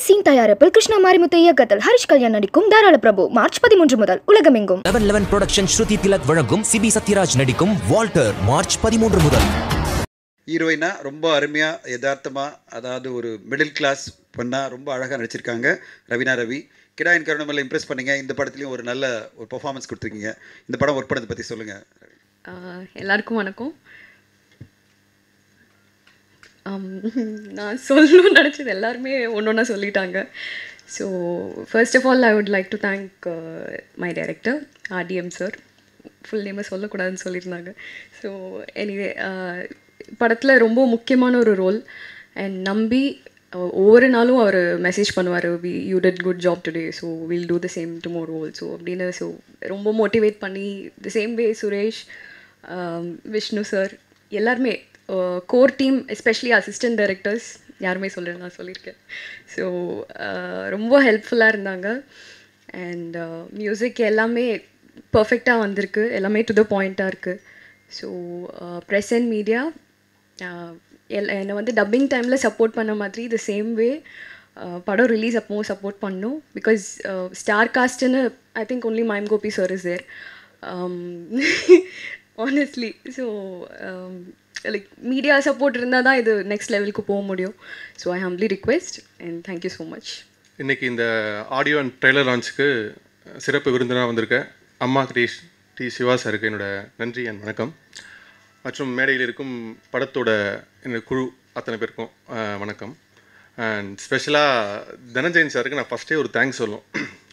Scene தயாரிப்பில் கிருஷ்ணா மாரிமுத்து இயக்கத்தில் ஹரிஷ் கல்யாண் நடிக்கும் தாராள பிரபு மார்ச் 13 முதல் உலகமெங்கும். 11 புரொடக்ஷன் ஸ்ருதி திலக் வழங்கும் சிபி சத்யராஜ் நடிக்கும் வால்டர் மார்ச் 13 முதல். ஹீரோயினா ரொம்ப அருமையாக யதார்த்தமாக, அதாவது ஒரு மிடில் கிளாஸ் பொண்ணாக ரொம்ப அழகாக நடிச்சிருக்காங்க ரவீனா ரவி. கிடாயின் கருணமல்ல இம்ப்ரெஸ் பண்ணீங்க. இந்த படத்துலையும் ஒரு நல்ல ஒரு பெர்ஃபார்மன்ஸ் கொடுத்துருக்கீங்க. இந்த படம் ஒர்க் பண்ணதை பற்றி சொல்லுங்கள். எல்லாருக்கும் வணக்கம். நான் சொல்லணும்னு நினச்சது எல்லாருமே ஒன்று ஒன்றா சொல்லிட்டாங்க. So first of all I would like to thank my director RDM sir. Full நேமை சொல்லக்கூடாதுன்னு சொல்லியிருந்தாங்க. ஸோ எனிவே படத்தில் ரொம்ப முக்கியமான ஒரு ரோல் அண்ட் நம்பி ஒவ்வொரு நாளும் அவர் மெசேஜ் பண்ணுவார், you did good job today, so will do the same tomorrow also அப்படின்னு. ஸோ ரொம்ப மோட்டிவேட் பண்ணி the same way Suresh, Vishnu sir எல்லாருமே core team, especially assistant directors யாருமே சொல்கிறேன், நான் சொல்லியிருக்கேன். ஸோ ரொம்ப ஹெல்ப்ஃபுல்லாக இருந்தாங்க. அண்ட் மியூசிக் எல்லாமே பர்ஃபெக்டாக வந்திருக்கு, எல்லாமே டு த பாயிண்ட்டாக இருக்குது. ஸோ ப்ரெஸ் அண்ட் மீடியா என்னை வந்து டப்பிங் டைமில் சப்போர்ட் பண்ண மாதிரி த சேம் வே படம் ரிலீஸ் அப்போவும் சப்போர்ட் பண்ணணும். பிகாஸ் ஸ்டார் காஸ்ட்டுன்னு I think only mime Gopi sir is there honestly. So like media support இருந்தால் தான் இது நெக்ஸ்ட் லெவலுக்கு போக முடியும். So I humbly request and thank you so much. இன்றைக்கி இந்த ஆடியோ அண்ட் ட்ரெய்லர் லான்ச்சுக்கு சிறப்பு விருந்தினராக வந்திருக்க அம்மா டி சிவா சாருக்கு என்னோட நன்றி அண்ட் வணக்கம். மற்றும் மேடையில் இருக்கும் படத்தோட என்னோட குழு அத்தனை பேருக்கும் வணக்கம். அண்ட் ஸ்பெஷலாக தனஞ்சயன் சாருக்கு நான் ஃபஸ்ட்டே ஒரு தேங்க்ஸ் சொல்லுவோம்.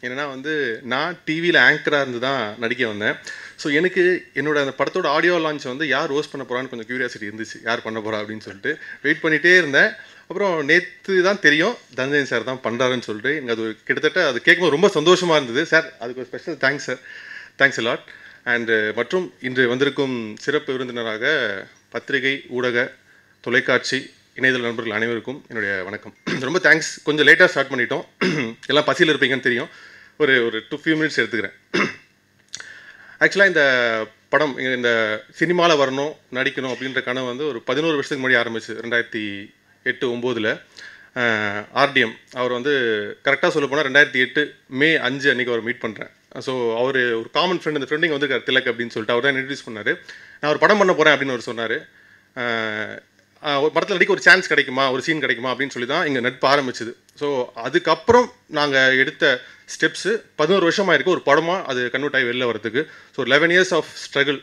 ஏன்னா வந்து நான் டிவியில் ஆங்கராக இருந்து தான் நடிக்க வந்தேன். ஸோ எனக்கு என்னோடய அந்த படத்தோட ஆடியோ லான்ச் வந்து யார் ஹோஸ்ட் பண்ண போகிறான்னு கொஞ்சம் க்யூரியாசிட்டி இருந்துச்சு, யார் பண்ண போகிறா அப்படின்னு சொல்லிட்டு வெயிட் பண்ணிகிட்டே இருந்தேன். அப்புறம் நேற்று தான் தெரியும் தனஞ்சயன் சார் தான் பண்ணுறாருன்னு சொல்லிட்டு எனக்கு அது கிட்டத்தட்ட அது கேட்கும்போது ரொம்ப சந்தோஷமாக இருந்தது. சார் அதுக்கு ஒரு special thanks sir, thanks a lot. And மற்றும் இன்று வந்திருக்கும் சிறப்பு விருந்தினராக பத்திரிகை, ஊடக, தொலைக்காட்சி, இணையதள நண்பர்கள் அனைவருக்கும் என்னுடைய வணக்கம். ரொம்ப தேங்க்ஸ். கொஞ்சம் லேட்டாக ஸ்டார்ட் பண்ணிட்டோம், எல்லாம் பசியில் இருப்பீங்கன்னு தெரியும். ஒரு 2 மினிட்ஸ் எடுத்துக்கிறேன். ஆக்சுவலாக இந்த படம் இந்த சினிமாவில் வரணும், நடிக்கணும் அப்படின்ற கனவு வந்து ஒரு 11 வருஷத்துக்கு முன்னாடி ஆரம்பிச்சு. 2008-09 RDM அவர் வந்து கரெக்டாக சொல்ல போனால் 2008 மே 5 அன்றைக்கி அவர் மீட் பண்ணுறேன். ஸோ அவர் ஒரு காமன் ஃப்ரெண்ட், இந்த ஃப்ரெண்டிங் வந்து திலக் அப்படின்னு சொல்லிட்டு அவர் தான் இன்ட்ரடியூஸ் பண்ணார். நான் ஒரு படம் பண்ண போகிறேன் அப்படின்னு அவர் சொன்னார். ஒரு படத்தில் நடிக்க ஒரு சான்ஸ் கிடைக்குமா, ஒரு சீன் கிடைக்குமா அப்படின்னு சொல்லி தான் எங்கள் நட்பு ஆரம்பிச்சுது. ஸோ அதுக்கப்புறம் நாங்கள் எடுத்த ஸ்டெப்ஸு 11 வருஷமாக இருக்குது ஒரு படமாக அது கன்வெர்ட் ஆகி வெளில வரதுக்கு. So 11 years of struggle.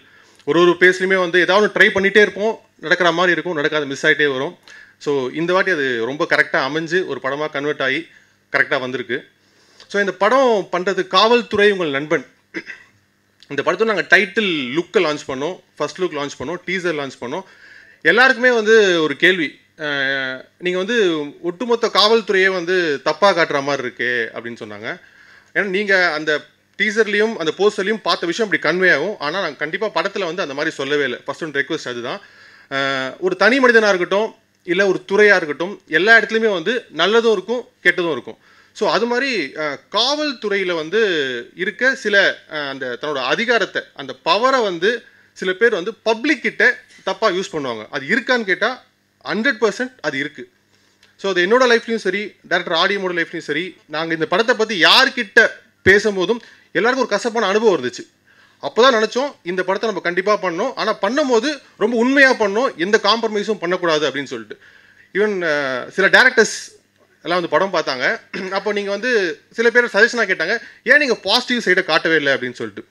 ஒரு பேஸ்லையுமே வந்து ஏதாவது ட்ரை பண்ணிகிட்டே இருப்போம், நடக்கிற மாதிரி இருக்கும், நடக்காத மிஸ் ஆகிட்டே வரும். ஸோ இந்த வாட்டி அது ரொம்ப கரெக்டாக அமைஞ்சு ஒரு படமாக கன்வெர்ட் ஆகி கரெக்டாக வந்திருக்கு. ஸோ இந்த படம் பண்ணுறது காவல்துறை உங்கள் நண்பன். இந்த படத்தில் நாங்கள் டைட்டில் லுக்கை லான்ச் பண்ணோம், ஃபர்ஸ்ட் லுக் லான்ச் பண்ணோம், டீசர் லான்ச் பண்ணோம். எல்லாருக்குமே வந்து ஒரு கேள்வி, நீங்கள் வந்து ஒட்டுமொத்த காவல்துறையே வந்து தப்பாக காட்டுற மாதிரி இருக்கே அப்படின்னு சொன்னாங்க. ஏன்னா நீங்கள் அந்த டீசர்லேயும் அந்த போஸ்டர்லேயும் பார்த்த விஷயம் அப்படி கன்வே ஆகும். ஆனால் நாங்கள் கண்டிப்பாக படத்தில் வந்து அந்த மாதிரி சொல்லவே இல்லை. ஃபர்ஸ்ட் ஒன் ரெக்வஸ்ட் அதுதான். ஒரு தனி மனிதனாக இருக்கட்டும், இல்லை ஒரு துறையாக இருக்கட்டும், எல்லா இடத்துலையுமே வந்து நல்லதும் இருக்கும், கெட்டதும் இருக்கும். ஸோ அது மாதிரி காவல்துறையில் வந்து இருக்க சில அந்த தன்னோட அதிகாரத்தை, அந்த பவரை வந்து சில பேர் வந்து பப்ளிக் கிட்ட தப்பாக யூஸ் பண்ணுவாங்க. அது இருக்கான்னு கேட்டால் 100% அது இருக்குது. ஸோ அது என்னோடய லைஃப்லையும் சரி, டேரக்டர் RDMோட லைஃப்லையும் சரி, நாங்கள் இந்த படத்தை பற்றி யார்கிட்ட பேசும்போதும் எல்லாருக்கும் ஒரு கசப்பான அனுபவம் இருந்துச்சு. அப்போ தான் நினச்சோம் இந்த படத்தை நம்ம கண்டிப்பாக பண்ணோம். ஆனால் பண்ணும்போது ரொம்ப உண்மையாக பண்ணோம், எந்த காம்ப்ரமைஸும் பண்ணக்கூடாது அப்படின்னு சொல்லிட்டு. ஈவன் சில டேரக்டர்ஸ் எல்லாம் வந்து படம் பார்த்தாங்க. அப்போ நீங்கள் வந்து சில பேர் சஜஷனாக கேட்டாங்க, ஏன் நீங்கள் பாசிட்டிவ் சைடை காட்டவே இல்லை அப்படின்னு சொல்லிட்டு.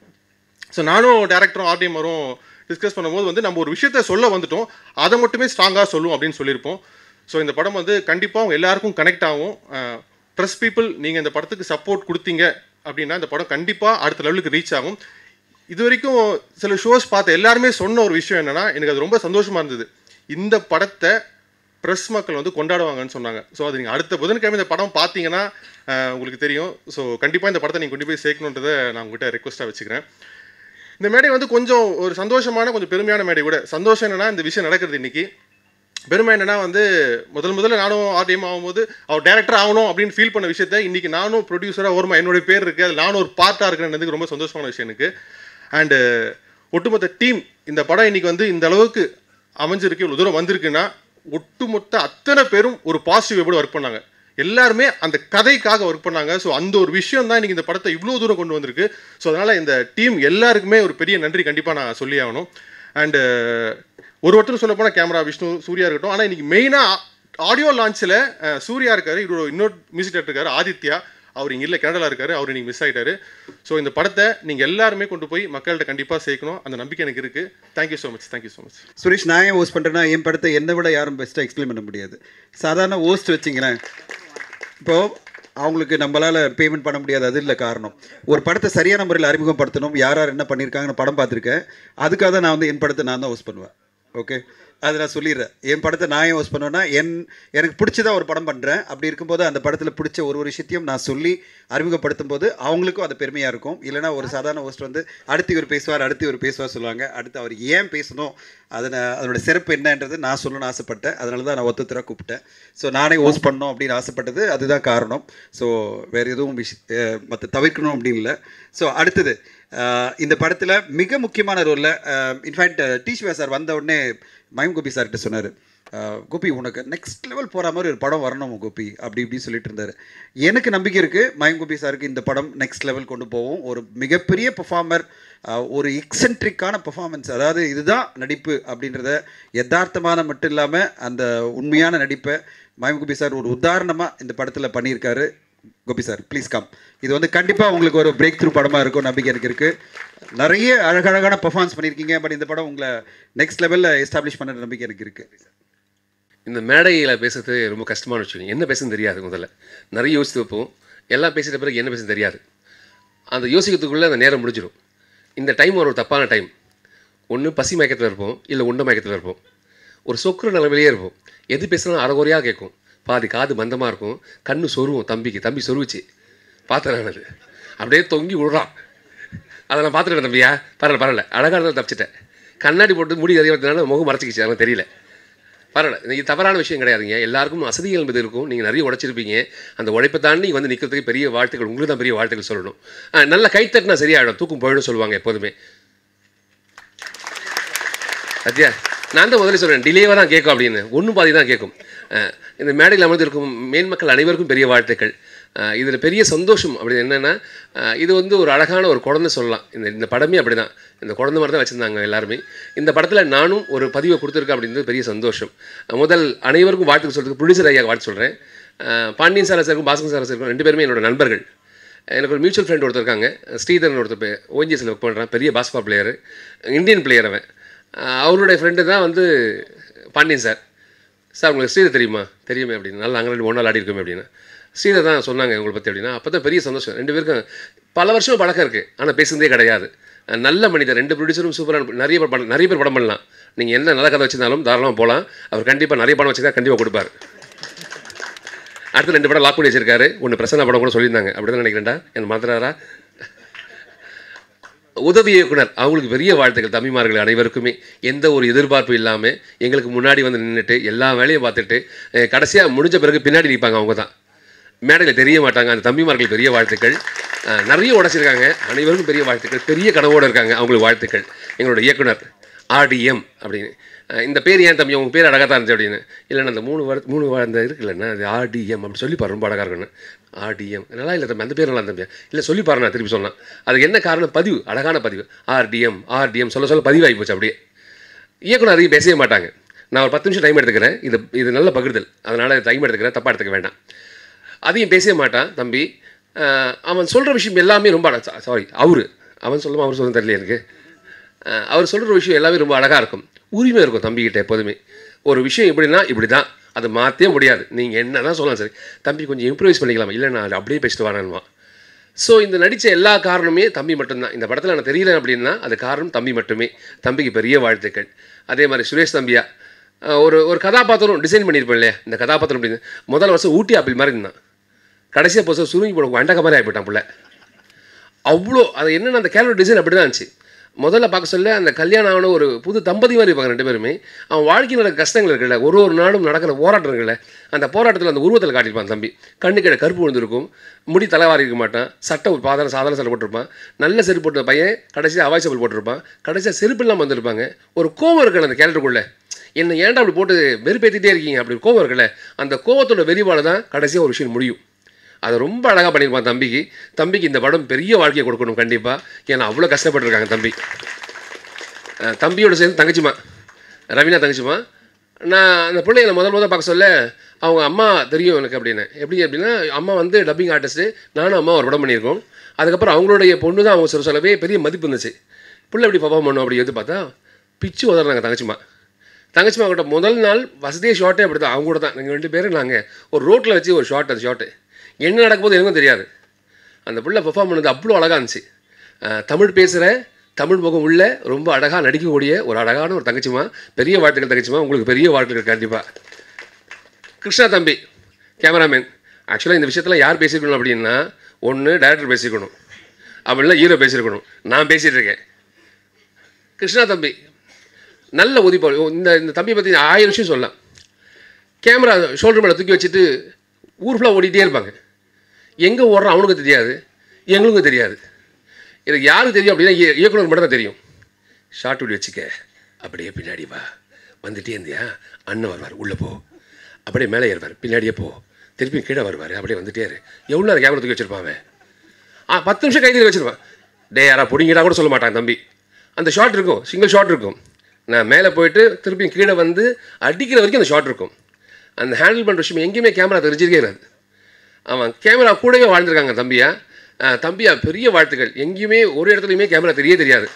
ஸோ நானும் டேரக்டரும் RDMரும் டிஸ்கஸ் பண்ணும்போது வந்து நம்ம ஒரு விஷயத்த சொல்ல வந்துட்டோம், அதை மட்டுமே ஸ்ட்ராங்காக சொல்லுவோம் அப்படின்னு சொல்லியிருப்போம். ஸோ இந்த படம் வந்து கண்டிப்பாக அவங்க எல்லாருக்கும் கனெக்ட் ஆகும். ட்ரஸ்ட் பீப்புள், நீங்கள் இந்த படத்துக்கு சப்போர்ட் கொடுத்தீங்க அப்படின்னா இந்த படம் கண்டிப்பாக அடுத்த லெவலுக்கு ரீச் ஆகும். இது வரைக்கும் சில ஷோஸ் பார்த்த எல்லாருமே சொன்ன ஒரு விஷயம் என்னென்னா, எனக்கு அது ரொம்ப சந்தோஷமாக இருந்தது, இந்த படத்தை ப்ரெஸ் மக்கள் வந்து கொண்டாடுவாங்கன்னு சொன்னாங்க. ஸோ அது நீங்கள் அடுத்த புதன்கிழமை இந்த படம் பார்த்தீங்கன்னா உங்களுக்கு தெரியும். ஸோ கண்டிப்பாக இந்த படத்தை நீங்கள் கொண்டு போய் சேர்க்கணுன்றதை நான் உங்கள்கிட்ட ரெக்வஸ்ட்டாக வச்சுக்கிறேன். இந்த மேடை வந்து கொஞ்சம் ஒரு சந்தோஷமான, கொஞ்சம் பெருமையான மேடை கூட. சந்தோஷம் என்னென்னா இந்த விஷயம் நடக்கிறது இன்றைக்கி. பெருமை என்னென்னா வந்து முதல்ல நானும் RDM ஆகும்போது அவர் டேரக்டர் ஆகணும் அப்படின்னு ஃபீல் பண்ண விஷயத்தை இன்றைக்கி நானும் ப்ரொடியூசராக ஓரமாக என்னுடைய பேர் இருக்குது, அது நானும் ஒரு பார்ட்டாக இருக்கிறேன்னு ரொம்ப சந்தோஷமான விஷயம் எனக்கு. அண்டு ஒட்டுமொத்த டீம், இந்த படம் இன்றைக்கி வந்து இந்த அளவுக்கு அமைஞ்சிருக்கு, இவ்வளோ தூரம் வந்திருக்குன்னா ஒட்டுமொத்த அத்தனை பேரும் ஒரு பாசிட்டிவ் எப்படி ஒர்க் பண்ணாங்க. எல்லாருமே அந்த கதைக்காக ஒர்க் பண்ணாங்க. ஸோ அந்த ஒரு விஷயம் தான் இன்றைக்கி இந்த படத்தை இவ்வளோ தூரம் கொண்டு வந்திருக்கு. ஸோ அதனால் இந்த டீம் எல்லாருக்குமே ஒரு பெரிய நன்றி கண்டிப்பாக நான் சொல்லி ஆகணும். அண்டு ஒருத்தர் சொல்ல போனால் கேமரா விஷ்ணு, சூர்யா இருக்கட்டும். ஆனால் இன்றைக்கி மெயினாக ஆடியோ லான்ச்சில் சூர்யா இருக்கார், இன்னொரு மியூசிக் டேரக்டர் இருக்கார் ஆதித்யா, அவர் இங்கே இல்லை கனடாவில் இருக்கார், அவர் இன்றைக்கி மிஸ் ஆகிட்டார். ஸோ இந்த படத்தை நீங்கள் எல்லாருமே கொண்டு போய் மக்கள்கிட்ட கண்டிப்பாக சேர்க்கணும், அந்த நம்பிக்கை எனக்கு இருக்குது. Thank you so much. Thank you so much. Suresh, நான் ஏன் ஹோஸ்ட் பண்ணுறேன்னா என் படத்தை என்னை விட யாரும் பெஸ்ட்டாக எக்ஸ்பிளைன் பண்ண முடியாது. சாதாரண ஹோஸ்ட் வச்சிங்களேன், இப்போது அவங்களுக்கு நம்மளால் பேமெண்ட் பண்ண முடியாது, அது இல்லை காரணம். ஒரு படத்தை சரியான முறையில் அறிமுகப்படுத்தணும், யார் யார் என்ன பண்ணியிருக்காங்கன்னு படம் பார்த்துருக்கேன். அதுக்காக தான் நான் வந்து என் படத்தை நான் தான் ஹோஸ்ட் பண்ணுவேன். ஓகே, அதை நான் சொல்லிடுறேன். என் படத்தை நான் ஏன் ஹோஸ்ட் பண்ணுவேன்னா எனக்கு பிடிச்சதாக ஒரு படம் பண்ணுறேன். அப்படி இருக்கும்போது அந்த படத்தில் பிடிச்ச ஒரு விஷயத்தையும் நான் சொல்லி அறிமுகப்படுத்தும் போது அவங்களுக்கும் அது பெருமையாக இருக்கும். இல்லைனா ஒரு சாதாரண ஹோஸ்ட் வந்து அடுத்து இவர் பேசுவார் சொல்லுவாங்க. அடுத்து அவர் ஏன் பேசணும், அதனோட சிறப்பு என்னன்றது நான் சொல்லணும்னு ஆசைப்பட்டேன். அதனால தான் நான் ஒருத்தராக கூப்பிட்டேன். ஸோ நானே ஹோஸ்ட் பண்ணணும் அப்படின்னு ஆசைப்பட்டது அதுதான் காரணம். ஸோ வேறு எதுவும் மற்ற தவிர்க்கணும் அப்படின்னு இல்லை. ஸோ அடுத்தது இந்த படத்தில் மிக முக்கியமான ரோலில் இன்ஃபேக்ட் டி சிவா சார் வந்த உடனே மயம் கோபி சார்கிட்ட சொன்னார், கோபி உனக்கு நெக்ஸ்ட் லெவல் போகிற மாதிரி ஒரு படம் வரணும் கோபி, அப்படி இப்படி சொல்லிட்டு இருந்தார். எனக்கு நம்பிக்கை இருக்குது மயம் கோபி சாருக்கு இந்த படம் நெக்ஸ்ட் லெவல் கொண்டு போவோம். ஒரு மிகப்பெரிய பெர்ஃபார்மர், ஒரு எக்ஸென்ட்ரிக்கான பெர்ஃபார்மன்ஸ், அதாவது இதுதான் நடிப்பு அப்படின்றத யதார்த்தமான மட்டும் இல்லாமல் அந்த உண்மையான நடிப்பை மயம் கோபி சார் ஒரு உதாரணமாக இந்த படத்தில் பண்ணியிருக்காரு. Gopi sir please come. இது வந்து கண்டிப்பாக உங்களுக்கு ஒரு பிரேக் த்ரூ படமாக இருக்கும் நம்பிக்கை எனக்கு இருக்குது. நிறைய அழகழகான பெர்ஃபார்மன்ஸ் பண்ணியிருக்கீங்க. பட் இந்த படம் உங்களை நெக்ஸ்ட் லெவலில் எஸ்டாப்ளிஷ் பண்ணுற நம்பிக்கை எனக்கு இருக்குது. இந்த மேடையில் பேசுறது ரொம்ப கஷ்டமான விஷயம். என்ன பேசுன்னு தெரியாது. முதல்ல நிறைய யோசித்து வைப்போம், எல்லாம் பேசிட்ட பிறகு என்ன பேசுன்னு தெரியாது. அந்த யோசிக்கிறதுக்குள்ளே அந்த நேரம் முடிஞ்சிடும். இந்த டைம் ஒரு தப்பான டைம். ஒன்று பசி மயக்கத்தில் இருப்போம், இல்லை உண்ட மயக்கத்தில் இருப்போம், ஒரு சொக்குற நிலைமையிலே இருப்போம். எது பேசுனா அறகுறையாக கேட்கும், பாதி காது மந்தமாக இருக்கும், கண்ணு சொருவும். தம்பி சொருவிச்சு பார்த்துறேன், அது அப்படியே தொங்கி விடுறான். அதை நான் பார்த்துட்டேன். தம்பியா பரவாயில்ல அழகாக இருந்தாலும் தப்பிச்சிட்டேன். கண்ணாடி போட்டு முடி அதிகத்தினால முகம் மறைச்சிக்கிச்சு, அதெல்லாம் தெரியல. பரவாயில்ல, இது தவறான விஷயம் கிடையாதுங்க. எல்லாருக்கும் வசதிகள் என்பது இருக்கும். நீங்கள் நிறைய உழைச்சிருப்பீங்க. அந்த உழைப்பை தாண்டி வந்து நிற்கிறதுக்கு பெரிய வாழ்த்துக்கள். உங்களுக்கு தான் பெரிய வாழ்த்துக்கள் சொல்லணும். நல்ல கைத்தட்டினா சரியாயிடும், தூக்கும் போயிடும் சொல்லுவாங்க எப்போதுமே. சத்யா, நான் தான் முதல்ல சொல்கிறேன், டிலேவாக தான் கேட்கும் அப்படின்னு. ஒன்றும் பாதி தான் கேட்கும். இந்த மேடையில் அமர்ந்திருக்கும் மேல் மக்கள் அனைவருக்கும் பெரிய வாழ்த்துக்கள். இதில் பெரிய சந்தோஷம் அப்படி என்னென்னா, இது வந்து ஒரு அழகான ஒரு குழந்தை சொல்லலாம். இந்த படமே அப்படி தான், இந்த குழந்தை மாதிரி தான் வச்சுருந்தாங்க எல்லாருமே. இந்த படத்தில் நானும் ஒரு பதிவை கொடுத்துருக்கேன் அப்படின்றது பெரிய சந்தோஷம். முதல் அனைவருக்கும் வாழ்த்துக்கு சொல்கிறதுக்கு ப்ரொடியூசர் ஐயா வாழ்த்து சொல்கிறேன். பாண்டியன் சார் சாருக்கும் பாஸ்கர் சார் சாருக்கும் 2 பேருமே என்னோட நண்பர்கள். எனக்கு ஒரு மியூச்சுவல் ஃப்ரெண்ட் ஒருத்தர் இருக்காங்க, ஸ்ரீதரன் ஒருத்தர், ஓஎன்ஜிஎஸில் ஒர்க் பண்ணுறான், பெரிய பாஸ்கெட்பால் பிளேயரு, இந்தியன் பிளேயர் அவன். அவருடைய ஃப்ரெண்டு தான் வந்து பாண்டியன் சார். சார் உங்களுக்கு ஸ்ரீதர் தெரியுமா? தெரியுமே அப்படின்னு. நல்லா அங்கே 2 நாள் ஆடி இருக்கோமே அப்படின்னா. ஸ்ரீதர் தான் சொன்னாங்க உங்களை பற்றி அப்படின்னா. அப்போ தான் பெரிய சந்தோஷம். 2 பேருக்கும் பல வருஷம் பழக்கம் இருக்குது, ஆனால் பேசுனதே கிடையாது. நல்ல மனிதர். 2 ப்ரொடியூசரும் சூப்பரான, நிறைய பேர் படம் பண்ணலாம். நீங்கள் என்ன நல்ல கதை வச்சுருந்தாலும் தாராளமாக போகலாம். அவர் கண்டிப்பாக நிறைய படம் வச்சுருந்தா கண்டிப்பாக கொடுப்பார். அடுத்து 2 படம் லாக் பண்ணி வச்சிருக்காரு. ஒன்று பிரசன்னா படம் கூட சொல்லியிருந்தாங்க, அப்படி தான் நினைக்கிறேன்டா, என்ன மறந்துறாரா? உதவி இயக்குனர் அவங்களுக்கு பெரிய வாழ்த்துக்கள். தம்பிமார்கள் அனைவருக்குமே எந்த ஒரு எதிர்பார்ப்பு இல்லாமல் எங்களுக்கு முன்னாடி வந்து நின்றுட்டு எல்லா வேலையும் பார்த்துட்டு கடைசியாக முடிஞ்ச பிறகு பின்னாடி நிற்பாங்க. அவங்க தான் மேடையில் தெரிய மாட்டாங்க. அந்த தம்பிமார்கள் பெரிய வாழ்த்துக்கள். நிறைய உடைச்சிருக்காங்க, அனைவருக்கும் பெரிய வாழ்த்துக்கள். பெரிய கனவோடு இருக்காங்க, அவங்களுக்கு வாழ்த்துக்கள். எங்களோட இயக்குனர் ஆர்டிஎம் அப்படின்னு. இந்த பேர் ஏன் தம்பி உங்கள் பேர் அழகாக தான் இருந்துச்சு அப்படின்னு. இல்லைன்னா அந்த 3 அந்த இருக்குல்லண்ணா, அது ஆர்டிஎம் அப்படி சொல்லிப்பாரு, ரொம்ப அழகாக இருக்குன்னு. ஆர்டிஎம் நல்லா இல்லை தம்பி, அந்த பேர் நல்லா தம்பியா இல்லை சொல்லிப்பாரு. நான் திருப்பி சொன்னேன். அதுக்கு என்ன காரணம்? பதிவு, அழகான பதிவு. ஆர்டிஎம் சொல்ல பதிவாகி போச்சு அப்படியே. இயக்குனர் அதிகம் பேசவே மாட்டாங்க. நான் ஒரு 10 நிமிஷம் டைம் எடுத்துக்கிறேன். இது நல்ல பகிர்தல், அதனால் டைம் எடுத்துக்கிறேன், தப்பாக எடுத்துக்க வேண்டாம். அதையும் பேசவே மாட்டான் தம்பி. அவன் சொல்கிற விஷயம் எல்லாமே ரொம்ப அவன் சொல்ல தெரியல எனக்கு. அவர் சொல்கிற விஷயம் எல்லாமே ரொம்ப அழகாக இருக்கும், உரிமை இருக்கும் தம்பிக்கிட்ட எப்போதுமே. ஒரு விஷயம் இப்படின்னா இப்படி தான், அதை மாற்றவே முடியாது. நீங்கள் என்ன தான் சொல்லலாம், சரி தம்பி கொஞ்சம் இம்ப்ரூவைஸ் பண்ணிக்கலாம், இல்லை நான் அப்படியே பேசிட்டு வரேன்மா. ஸோ இந்த நடித்த எல்லா காரணமே தம்பி மட்டும்தான். இந்த படத்தில் நான் தெரியல அப்படின்னா அது காரணம் தம்பி மட்டுமே. தம்பிக்கு பெரிய வாழ்த்துக்கள். அதே மாதிரி சுரேஷ் தம்பியா ஒரு கதாபாத்திரம் டிசைன் பண்ணியிருப்பேன் இல்லையா. இந்த கதாபாத்திரம் அப்படின்னு முதல் வருஷம் ஊட்டி ஆப்பிள் மாதிரி இருந்தான், கடைசியாக போய் சுருங்கி போட வண்டக்க மாதிரி ஆகிப்போட்டான் பிள்ளை. அவ்வளோ அது என்னென்ன அந்த கேரக்டர் டிசைன் அப்படி தான் இருந்துச்சு. முதல்ல பார்க்க சொல்ல அந்த கல்யாணம் ஆன ஒரு புது தம்பதி மாதிரி இருப்பாங்க 2 பேருமே. அவன் வாழ்க்கையில் நடக்கிற கஷ்டங்கள் இருக்குல்ல, ஒரு நாடும் நடக்கிற போராட்டம் இருக்குல்ல, அந்த போராட்டத்தில் அந்த உருவத்தில் காட்டியிருப்பான் தம்பி. கண்ணுக்கிட கருப்பு விழுந்திருக்கும், முடி தலைவாரி இருக்க மாட்டான், சட்டை சாதாரண சட்டை போட்டிருப்பான், நல்ல செருப்பு போட்ட பையன் கடைசியாக அவாய் செப்பல் போட்டிருப்பான், கடைசியாக செருப்பு இல்லாமல் வந்திருப்பாங்க. ஒரு கோவம் இருக்கணும் அந்த கேரக்டருக்குள்ளே. என்னை ஏன்டா அப்படி போட்டு வெறுப்பேற்றிட்டே இருக்கீங்க அப்படி கோவம் இருக்குல்ல, அந்த கோவத்தோட வெளிப்பாடு தான் கடைசியாக ஒரு விஷயம் முடியும். அதை ரொம்ப அழகாக பண்ணியிருப்பான் தம்பிக்கு இந்த படம் பெரிய வாழ்க்கையை கொடுக்கணும் கண்டிப்பாக. ஏன்னா அவ்வளோ கஷ்டப்பட்டுருக்காங்க தம்பியோட சேர்ந்து தங்கச்சிமா ரவீனா தங்கச்சிமா. நான் அந்த பிள்ளைய முதல் பார்க்க சொல்ல அவங்க அம்மா தெரியும் எனக்கு அப்படின்னு. எப்படி அப்படின்னா அம்மா வந்து டப்பிங் ஆர்டிஸ்ட்டு, நானும் அம்மா ஒரு படம் பண்ணியிருக்கோம். அதுக்கப்புறம் அவங்களுடைய பொண்ணு தான் அவங்க சொல்லவே பெரிய மதிப்பு இருந்துச்சு. பிள்ளை எப்படி பர்ஃபார்ம் பண்ணும் அப்படி எது பார்த்தா பிச்சு உதறாங்க தங்கச்சிமா கிட்ட முதல் நாள் வசதியே ஷார்ட்டே அப்படி தான். அவங்க கூட தான் நாங்கள் 2 பேரும் நாங்கள் ஒரு ரோட்டில் வச்சு ஒரு ஷார்ட், அந்த ஷார்ட்டு என்ன நடக்கும்போது எனக்கும் தெரியாது. அந்த பிள்ளை பெர்ஃபார்ம் பண்ணது அவ்வளோ அழகாக இருந்துச்சு. தமிழ் பேசுகிற தமிழ் முகம் உள்ள ரொம்ப அழகாக நடிக்கக்கூடிய ஒரு அழகான ஒரு தங்கச்சிமா. பெரிய வாழ்த்துக்கள் தங்கச்சிமா, உங்களுக்கு பெரிய வாழ்த்துக்கள் கண்டிப்பாக. கிருஷ்ணா தம்பி கேமராமேன். ஆக்சுவலாக இந்த விஷயத்தில் யார் பேசிக்கணும் அப்படின்னா, ஒன்று டைரக்டர் பேசிக்கணும், அப்படின்னா ஹீரோ பேசியிருக்கணும். நான் பேசிகிட்டு இருக்கேன். கிருஷ்ணா தம்பி நல்ல உதிப்பா. இந்த தம்பி பற்றி 1000 விஷயம் சொல்லலாம். கேமரா ஷோல்டர் மேலே தூக்கி வச்சுட்டு ஊர் ஃபுல்லாக ஓடிட்டே இருப்பாங்க. எங்கே ஓடுறான் அவனுக்கு தெரியாது, எங்களுக்கும் தெரியாது. இதுக்கு யாருக்கு தெரியும் அப்படின்னா இயக்குனர் மட்டும் தான் தெரியும். ஷார்ட் வீடியோ வச்சுக்க, அப்படியே பின்னாடி வா, வந்துட்டே இருந்தியா அண்ணன் வருவார், உள்ளே போ, அப்படியே மேலே ஏறுவார், பின்னாடியே போ, திருப்பி கீழே வருவார், அப்படியே வந்துட்டே இரு. எவ்வளோ நேரம் கேமரா தூக்கி வச்சுருப்பான் அவன்? 10 நிமிஷம் கைதில் வச்சுருப்பான். யாரா பிடிங்கிட்டா கூட சொல்ல மாட்டான் தம்பி. அந்த ஷார்ட் இருக்கும், சிங்கிள் ஷார்ட் இருக்கும். நான் மேலே போயிட்டு திருப்பி கீழே வந்து அடிக்கிற வரைக்கும் அந்த ஷார்ட் இருக்கும். அந்த ஹேண்டில் பண்ணுற விஷயம் எங்கேயுமே கேமரா தெரிஞ்சிருக்கே இருக்காது. அவன் கேமரா கூடவே வாழ்ந்துருக்காங்க தம்பியா பெரிய வாழ்த்துக்கள். எங்கேயுமே ஒரு இடத்துலையுமே கேமரா தெரியாது.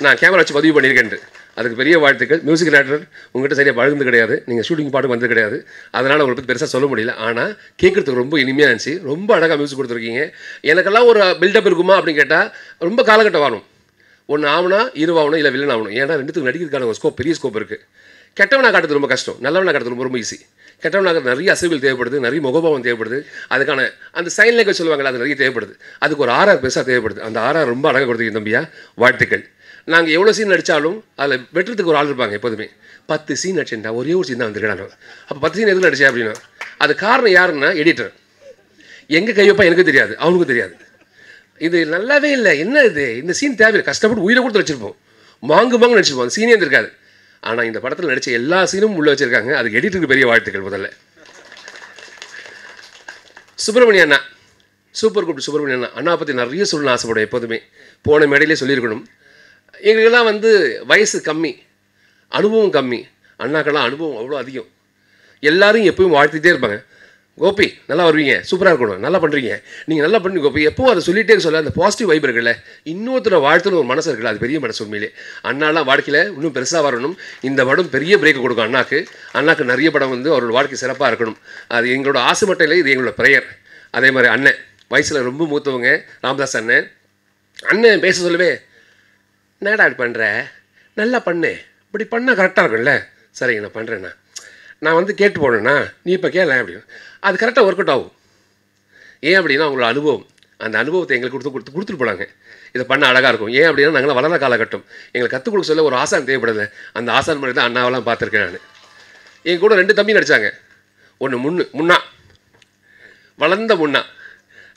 நான் கேமரா வச்சு பதிவு பண்ணியிருக்கேன்ட்டு அதுக்கு பெரிய வாழ்த்துக்கள். மியூசிக் டைரக்டர் உங்கள்கிட்ட சரியாக பழகுந்து கிடையாது, நீங்கள் ஷூட்டிங் பாட்டுக்கு வந்தது கிடையாது, அதனால் உங்களை பற்றி பெருசாக சொல்ல முடியல. ஆனால் கேட்குறதுக்கு ரொம்ப இனிமையாக இருந்துச்சு. ரொம்ப அழகாக மியூசிக் கொடுத்துருக்கீங்க. எனக்கெல்லாம் ஒரு பில்டப் இருக்குமா அப்படின்னு கேட்டால் ரொம்ப காலகட்டம் வரும். ஒன்று ஆகுனா ஹீரோவாகணும், இல்லை வில்லன் ஆகணும். ஏன்னா ரெண்டுத்துக்கு நடிக்கிறதுக்கான ஒரு ஸ்கோப், பெரிய ஸ்கோப் இருக்குது. கெட்டவனாக காட்டுறது ரொம்ப கஷ்டம், நல்லவனாக காட்டுறது ரொம்ப ஈஸி. கெட்டவனாக நிறைய அசைவுகள் தேவைப்படுது, நிறைய முகபாவம் தேவைப்படுது. அதுக்கான அந்த சைன் லேங்குவேஜ் சொல்லுவாங்கள்ல, அது நிறைய தேவைப்படுது. அதுக்கு ஒரு RR பெருசாக தேவைப்படுது. அந்த RR ரொம்ப அழகாக கொடுத்துருக்கீங்க தம்பியா, வாழ்த்துக்கள். நாங்கள் எவ்வளோ சீன் நடித்தாலும் அதில் வெட்டுறதுக்கு ஒரு ஆள் இருப்பாங்க எப்போதுமே. 10 சீன் நடிச்சேன்டா, ஒரே ஒரு சீன் தான் வந்துருக்காங்க. அப்போ 10 சீன் எதுக்கு நடிச்சேன் அப்படின்னா அது காரணம் யாருன்னா எடிட்டர். எங்கே கை வைப்பா எனக்கு தெரியாது, அவனுக்கும் தெரியாது. இது நல்லாவே இல்லை, என்ன இது, இந்த சீன் தேவையில்லை, கஷ்டப்பட்டு உயிரை கொடுத்து வச்சுருப்போம், மாங்கு நடிச்சிருப்போம், அந்த சீனே இருக்காது. ஆனால் இந்த படத்தில் நடித்த எல்லா சீனும் உள்ளே வச்சுருக்காங்க. அதுக்கு எடிட்டருக்கு பெரிய வாழ்த்துக்கள். முதல்ல சுப்பிரமணிய அண்ணா, சூப்பர் குரூப் சுப்பிரமணிய அண்ணா பற்றி நிறைய சொல்லணும்னு ஆசைப்படும். எப்போதுமே போன மேடையிலே சொல்லியிருக்கணும். எங்களுக்கெல்லாம் வந்து வயசு கம்மி, அனுபவம் கம்மி. அண்ணாக்கெல்லாம் அனுபவம் அவ்வளோ அதிகம். எல்லோரும் எப்பவும் வாழ்த்திட்டே இருப்பாங்க, கோபி நல்லா வருவீங்க, சூப்பராக இருக்கணும், நல்லா பண்ணுறீங்க, நீங்கள் நல்லா பண்ணி கோபி. எப்பவும் அதை சொல்லிகிட்டே சொல்ல அந்த பாசிட்டிவ் வைப் இருக்குல்ல, இன்னொருத்தர வாழ்த்துன்னு ஒரு மனசு இருக்குல்ல, அது பெரிய மனசு உண்மையிலே. அண்ணாலாம் வாழ்க்கையில் இன்னும் பெருசாக வரணும். இந்த படம் பெரிய பிரேக் கொடுக்கும் அண்ணாக்கு நிறைய படம் வந்து அவரோட வாழ்க்கை சிறப்பாக இருக்கணும். அது எங்களோட ஆசை மட்டும் இல்லை, இது எங்களோட ப்ரேயர். அதே மாதிரி அண்ணன் வயசில் ரொம்ப மூத்தவங்க, ராமதாஸ் அண்ணன் பேச சொல்லவே, என்னடா இப்படி பண்ணுற, நல்லா பண்ணு, இப்படி பண்ணால் கரெக்டாக இருக்கும்ல, சரிங்க நான் பண்ணுறேண்ணா, நான் வந்து கேட்டு போனேண்ணா, நீ இப்போ கேள அப்படின்னு. அது கரெக்டாக ஒர்க் அவுட் ஆகும். ஏன் அப்படின்னா அவங்களோட அனுபவம், அந்த அனுபவத்தை எங்களுக்கு கொடுத்துட்டு போனாங்க. இதை பண்ண அழகாக இருக்கும். ஏன் அப்படின்னா நாங்களாம் வளர்ந்த காலகட்டம், எங்களுக்கு கற்றுக் கொடுக்க சொல்ல ஒரு ஆசான் தேவைப்படுது. அந்த ஆசான் மாதிரி தான் அண்ணாவெல்லாம் பார்த்துருக்கேன் நான். என் கூட 2 தம்பி நடித்தாங்க. ஒன்று முன்னா வளர்ந்த முன்னா,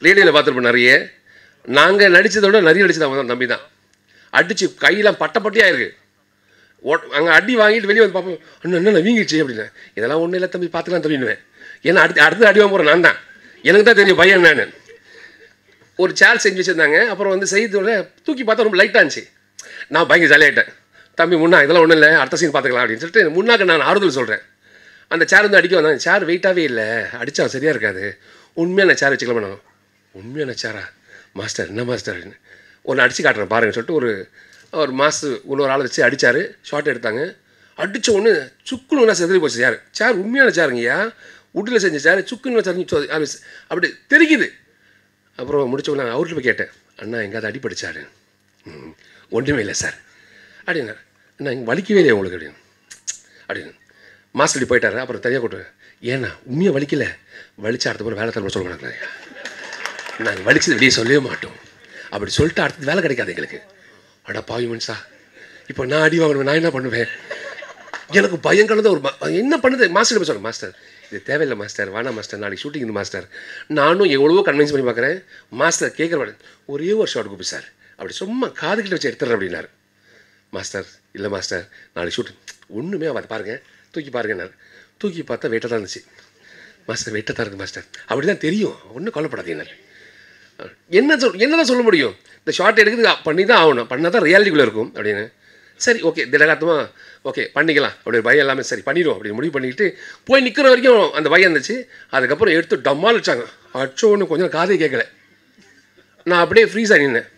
ரேடியோவில் பார்த்துருப்போம் நிறைய. நாங்கள் நடித்ததை விட நிறைய நடிச்சது அவங்க தான், தம்பி தான். அடித்து கையெல்லாம் பட்டையாக இருக்குது. அங்கே அடி வாங்கிட்டு வெளியே வந்து பார்ப்போம், என்ன வீங்கிடுச்சு அப்படின்னு. இதெல்லாம் ஒன்றும் இல்லை தம்பி, பார்த்துக்கலாம் தம்பிடுவேன். ஏன்னா அடுத்து அடி வாங்க போகிறேன் நான் தான், எனக்கு தான் தெரியும் பையன். நான் ஒரு சேர் செஞ்சு வச்சுருந்தாங்க. அப்புறம் வந்து செய்தோட தூக்கி பார்த்தா ரொம்ப லைட்டாக இருந்துச்சு. நான் பயங்கர ஜாலியாகிட்டேன். தம்பி முன்னா இதெல்லாம் ஒன்றும் இல்லை, அடுத்த சீன் பார்த்துக்கலாம் அப்படின்னு சொல்லிட்டு முன்னாக்கு நான் ஆறுதல் சொல்கிறேன். அந்த சேர் வந்து அடிக்க வந்தாங்க. சேர் வெயிட்டாகவே இல்லை, அடித்தா சரியாக இருக்காது, உண்மையான சேர் வச்சுக்கலாமா. நான் உண்மையான சேரா மாஸ்டர், என்ன மாஸ்டர் அப்படின்னு ஒன்று அடித்து காட்டுறேன் பாருங்கன்னு சொல்லிட்டு ஒரு மாஸ்டர் இன்னொரு ஆளை வச்சு அடித்தார். ஷார்ட் எடுத்தாங்க. அடித்த ஒன்று சுக்குன்னு ஒன்றா செதறி போச்சு சேர் உண்மையான சேருங்கய்யா, உட்டில் செஞ்ச சேர் சுக்குன்னு வச்சு அப்படி தெரிக்குது. அப்புறம் முடிச்சவொன்னே அவர்கிட்ட போய் கேட்டேன், அண்ணா எங்கேயாவது அடிப்படிச்சாரு? ஒன்றுமே இல்லை சார் அப்படின்னாரு. அண்ணா இங்கே வலிக்கவே இல்லையா உங்களுக்கு அப்படின்னு மாஸ்டர் அடி போயிட்டாரு. அப்புறம் தனியாக கூட்டு, ஏன்னா உண்மையாக வலிக்கலை, வலிச்சா அடுத்த போகிற வேலை தரப்போ சொல்ல மாட்டாங்க, நாங்கள் வலிச்சது வெளியே சொல்லவே மாட்டோம் அப்படி சொல்லிட்டு அடுத்தது வேலை கிடைக்காது எங்களுக்கு. அடா பாவி மனுஷா, இப்போ நான் அடி வாங்கணும், நான் என்ன பண்ணுவேன்? எனக்கு பயம் கலந்த ஒரு என்ன பண்ணுது மாஸ்டர் போய் சொல்கிறேன், மாஸ்டர் இது தேவையில்லை மாஸ்டர், வேணாம் மாஸ்டர், நாளைக்கு ஷூட்டிங் இந்த மாஸ்டர். நானும் எவ்வளவோ கன்வின்ஸ் பண்ணி பார்க்குறேன். மாஸ்டர் கேட்குற மாட்டேன், ஒரே ஒரு ஷார்ட் கூப்பி சார், அப்படி சும்மா காதுகிட்ட வச்சு எடுத்துடுறேன் அப்படின்னாரு. மாஸ்டர் இல்லை மாஸ்டர் நாளைக்கு ஷூட்டிங் ஒன்றுமே ஆகாது பாருங்கள், தூக்கி பாருங்கன்னாரு. தூக்கி பார்த்தா வெயிட்டாக தான் இருந்துச்சு. மாஸ்டர் வெயிட்டாக தான் இருக்குது மாஸ்டர். அப்படி தான் தெரியும், ஒன்றும் கவலைப்படாதீங்கன்னாரு. என்னதான் சொல்ல முடியும், இந்த ஷார்ட் எடுக்குது பண்ணி தான் ஆகணும், பண்ணால் தான் ரியாலிட்டிக்குள்ளே இருக்கும் அப்படின்னு. சரி ஓகே திடகாத்தமாக ஓகே பண்ணிக்கலாம் அப்படி பயம் எல்லாமே சரி பண்ணிடுவோம் அப்படின்னு முடிவு பண்ணிக்கிட்டு போய் நிற்கிற வரைக்கும் அந்த பயம் இருந்துச்சு. அதுக்கப்புறம் எடுத்து டம்மால் வச்சாங்க. அச்சோன்னு கொஞ்சம் காதே கேட்கல. நான் அப்படியே ஃப்ரீஸாக நின்னேன்.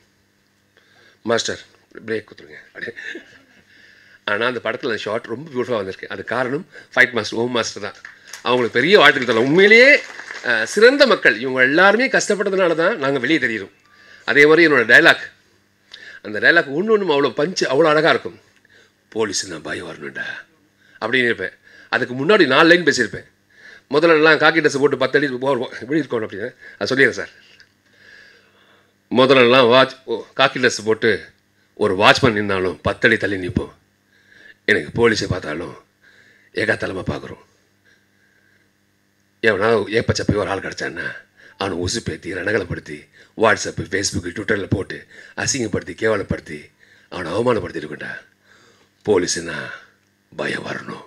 மாஸ்டர் பிரேக் கொடுத்துருங்க அப்படியே. ஆனால் அந்த படத்தில் அந்த ஷார்ட் ரொம்ப பியூட்டிஃபுல்லாக வந்திருக்கு. அது காரணம் ஃபைட் மாஸ்டர் ஓம் மாஸ்டர் தான். அவங்களுக்கு பெரிய வாழ்த்துக்கள் தரலாம். உண்மையிலேயே சிறந்த மக்கள் இவங்க எல்லாருமே கஷ்டப்பட்டதுனால தான் நாங்கள் வெளியே தெரியிறோம். அதே மாதிரி என்னோடய டைலாக், அந்த டைலாக் ஒன்று ஒன்றும் அவ்வளோ பஞ்சு அவ்வளோ அழகாக இருக்கும். போலீஸ் நான் பயம் வரணுண்டா அப்படின்னு இருப்பேன். அதுக்கு முன்னாடி 4 லைன் பேசியிருப்பேன். முதல்லலாம் காக்கி ட்ரெஸ் போட்டு 10 அடி போடுவோம் எப்படி இருக்கணும் அப்படின்னு அது சொல்லிடுறேன் சார். முதல்லலாம் காக்கி ட்ரெஸ் போட்டு ஒரு வாட்ச்மேன் நின்னாலும் 10 அடி தள்ளி நிற்போம். எனக்கு போலீஸை பார்த்தாலும் ஏகாத்தலமாக பார்க்குறோம். எவனா ஏப்பச்சப்பி ஒரு ஆள் கிடச்சான்னா அவனை உசுப்பேற்றி ரணகலப்படுத்தி வாட்ஸ்அப்பு ஃபேஸ்புக்கு ட்விட்டரில் போட்டு அசிங்கப்படுத்தி கேவலப்படுத்தி அவனை அவமானப்படுத்திருக்கண்டா. போலீஸுன்னா பயம் வரணும்.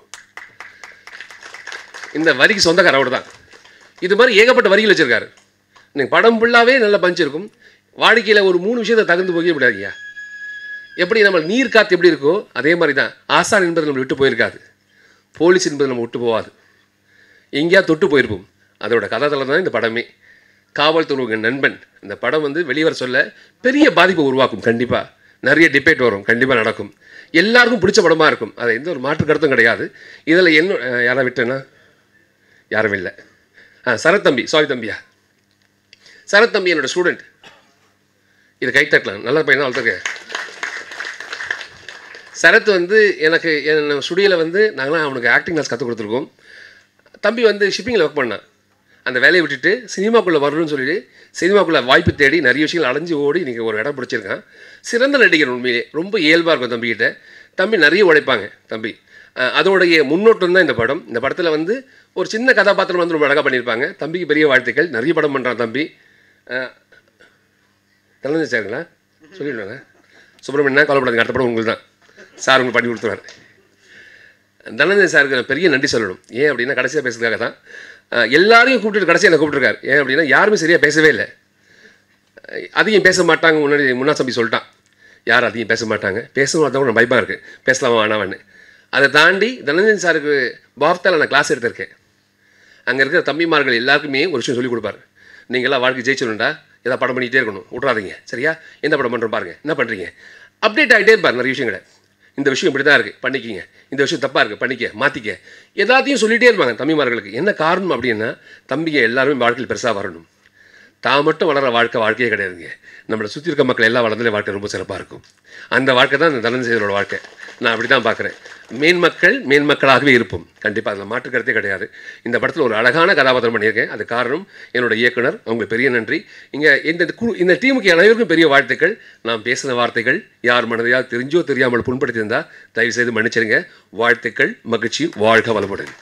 இந்த வரிக்கு சொந்தக்கார அவர் தான். இது மாதிரி ஏகப்பட்ட வரிகள் வச்சுருக்காரு. நீங்கள் படம் ஃபுல்லாகவே நல்ல பஞ்சு இருக்கும். வாடிக்கையில் ஒரு 3 விஷயத்தை தகுந்து போக முடியாதுங்க. எப்படி நம்ம நீர் காற்று எப்படி இருக்கோ அதே மாதிரி தான் ஆசான் என்பது நம்ம விட்டு போயிருக்காது, போலீஸ் என்பது நம்ம விட்டு போகாது, எங்கேயா தொட்டு போயிருப்போம். அதோட கதாதளம் தான் இந்த படமே. காவல்துறை நண்பன் இந்த படம் வந்து வெளிவர சொல்ல பெரிய பாதிப்பை உருவாக்கும். கண்டிப்பாக நிறைய டிபேட் வரும், கண்டிப்பாக நடக்கும். எல்லாருக்கும் பிடிச்ச படமாக இருக்கும், அது எந்த ஒரு மாற்று கருத்தும் கிடையாது. இதில் என்ன யாரை விட்டேன்னா யாரும் இல்லை. சரத் தம்பி, சாரி தம்பியா, சரத் தம்பி என்னோடய ஸ்டூடெண்ட். இது கை தட்டலாம், நல்ல பையனா வளர்த்துருக்கேன். சரத் வந்து எனக்கு என் ஸ்டுடியோவில் வந்து நாங்களாம் அவனுக்கு ஆக்டிங் கிளாஸ் கற்றுக் கொடுத்துருக்கோம். தம்பி வந்து ஷிப்பிங்கில் ஒர்க் பண்ணான். அந்த வேலையை விட்டுட்டு சினிமாக்குள்ளே வரணும்னு சொல்லிட்டு சினிமாக்குள்ளே வாய்ப்பு தேடி நிறைய விஷயங்கள் அலைஞ்சு ஓடி இன்றைக்கி ஒரு இடம் பிடிச்சிருக்கான். சிறந்த நடிகர். உண்மையிலே ரொம்ப இயல்பாக இருக்கும் தம்பிக்கிட்ட. தம்பி நிறைய உழைப்பாங்க தம்பி. அதோடைய முன்னோட்டம் தான் இந்த படம். இந்த படத்தில் வந்து ஒரு சின்ன கதாபாத்திரம் வந்து ரொம்ப அழகாக பண்ணியிருப்பாங்க. தம்பிக்கு பெரிய வாழ்த்துக்கள். நிறைய படம் பண்ணுறான் தம்பி. தலைஞ்சாங்களா சொல்லிவிடுவாங்க. சுப்பிரமணியனா கவலைப்படாதுங்க, அடுத்த படம் உங்களுக்கு தான். சார் உங்களுக்கு பண்ணி கொடுத்துருவார். தனஞ்சய் சாருக்கு நான் பெரிய நன்றி சொல்லணும். ஏன் அப்படின்னா கடைசியாக பேசுறதுக்காக தான். எல்லாரையும் கூப்பிட்டு கடைசியாக என்னை கூப்பிட்டுருக்காரு. ஏன் அப்படின்னா யாருமே சரியாக பேசவே இல்லை. அதிகம் பேச மாட்டாங்க. முன்னா தம்பி சொல்லிட்டான், யாரும் அதிகம் பேச மாட்டாங்க, பேசவும் அதான் கூட பயமாக இருக்குது, பேசலாமா வேணாமான்னு. அதை தாண்டி தனஞ்சய் சாருக்கு பாப்தாவில் நான் கிளாஸ் எடுத்திருக்கேன். அங்கே இருக்கிற தம்பிமார்கள் எல்லாருக்குமே ஒரு விஷயம் சொல்லிக் கொடுப்பார். நீங்களாம் வாழ்க்கை ஜெயிச்சிடணுண்டா, ஏதாவது படம் பண்ணிகிட்டே இருக்கணும், விட்றாதீங்க சரியா, எந்த படம் பண்ணுறோம் பாருங்கள், என்ன பண்ணுறீங்க, அப்டேட் ஆகிட்டே இருப்பார் நிறைய விஷயங்களை. இந்த விஷயம் இப்படி தான் இருக்குது பண்ணிக்கிங்க, இந்த விஷயம் தப்பாக இருக்குது பண்ணிக்க மாற்றிக்க, எல்லாத்தையும் சொல்லிகிட்டே இருப்பாங்க தம்பிமார்களுக்கு. என்ன காரணம் அப்படின்னா தம்பிங்க எல்லாருமே வாழ்க்கையில் பெருசாக வரணும். தான் மட்டும் வளர வாழ்க்கையே கிடையாதுங்க. நம்மளை சுற்றி இருக்க மக்கள் எல்லாம் வளர்ந்தாலே வாழ்க்கை ரொம்ப சிறப்பாக இருக்கும். அந்த வாழ்க்கை தான் இந்த தனஞ்சயோட வாழ்க்கை. நான் அப்படி தான் பார்க்குறேன். மேன்மக்களாகவே இருப்போம் கண்டிப்பாக, அதில் மாற்றுக்கிறதே கிடையாது. இந்த படத்தில் ஒரு அழகான கதாபாத்திரம் பண்ணியிருக்கேன். அது காரணம் என்னோட இயக்குனர், அவங்களுக்கு பெரிய நன்றி. இங்கே இந்த டீமுக்கு அனைவருக்கும் பெரிய வாழ்த்துக்கள். நான் பேசின வார்த்தைகள் யார் மனதையாவது தெரிஞ்சோ தெரியாமல் புண்படுத்தியிருந்தால் தயவுசெய்து மன்னிச்சிருங்க. வாழ்த்துக்கள், மகிழ்ச்சி, வாழ்க வளமுடன்.